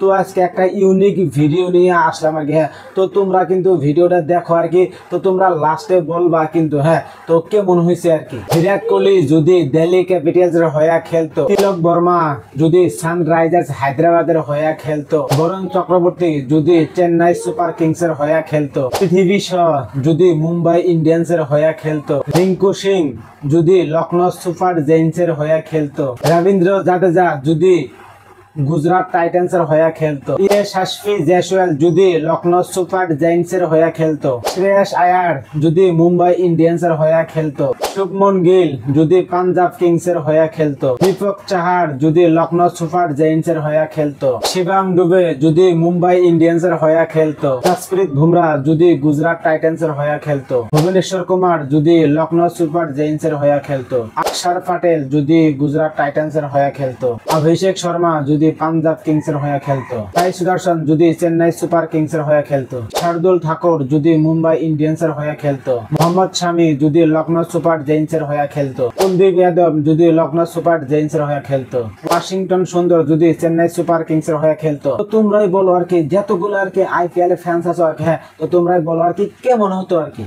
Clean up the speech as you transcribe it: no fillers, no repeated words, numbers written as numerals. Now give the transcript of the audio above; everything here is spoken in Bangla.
তো আজকে একটা ইউনিক ভিডিও নিয়ে আসলাম আর কি। হ্যাঁ, তো তোমরা কিন্তু ভিডিওটা দেখো আর কি। তো তোমরা লাস্টে বলবা কিন্তু। হ্যাঁ, তো কেমন হয়েছে আর কি। বিরাট কোহলি যদি দিল্লি ক্যাপিটালসের হয়ে খেলতো, তিলক বর্মা যদি সানরাইজার্স হায়দ্রাবাদের হয়ে খেলতো, বরুণ চক্রবর্তী যদি চেন্নাই সুপার কিংসের হয়ে খেলতো, পৃথ্বী শা যদি মুম্বাই ইন্ডিয়ান্সের হয়ে খেলতো, রিঙ্কু সিং যদি লখনৌ সুপার জায়ান্টসের হয়ে খেলতো, রবীন্দ্র জাদেজা যদি গুজরাট টাইটান্সের হয়ে খেলতো, ইয়াশাসভি জয়সওয়াল যদি লখনৌ সুপার জায়ান্টসের হয়ে খেলতো, শ্রেয়াস আয়ার যদি মুম্বাই ইন্ডিয়ান্সের হয়ে খেলতো, শুভমন গিল যদি পাঞ্জাব কিংসের হয়ে খেলতো, দীপক চাহার যদি লখনৌ সুপার জায়ান্টসের হয়ে খেলতো, শিবম দুবে যদি মুম্বাই ইন্ডিয়ান্সের হয়ে খেলতো, জসপ্রীত বুমরাহ যদি গুজরাট টাইটান্সের হয়ে খেলতো, ভুবনেশ্বর কুমার যদি লখনৌ সুপার জায়ান্টসের হয়ে খেলতো, অক্ষর প্যাটেল যদি গুজরাট টাইটান্সের হয়ে খেলতো, অভিষেক শর্মা যদি পাঞ্জাব কিংসের হয়ে খেলতো, সাই সুদর্শন যদি চেন্নাই সুপার কিংসের হয়ে খেলতো, শার্দুল ঠাকুর যদি মুম্বাই ইন্ডিয়ান্সের হয়ে খেলতো, মোহাম্মদ শামি যদি লখনৌ সুপার জায়ান্টসের হয়ে খেলতো, কুলদীপ যাদব যদি লখনৌ সুপার জায়ান্টসের হয়ে খেলতো, ওয়াশিংটন সুন্দর যদি চেন্নাই সুপার কিংসের হয়ে খেলতো। তো তোমরাই বলো আর কি, যতগুলো আর কি আইপিএল এর ফ্যান্স আছো আর কি। হ্যাঁ, তো তোমরাই বলো আর কি কেমন হতো আর কি।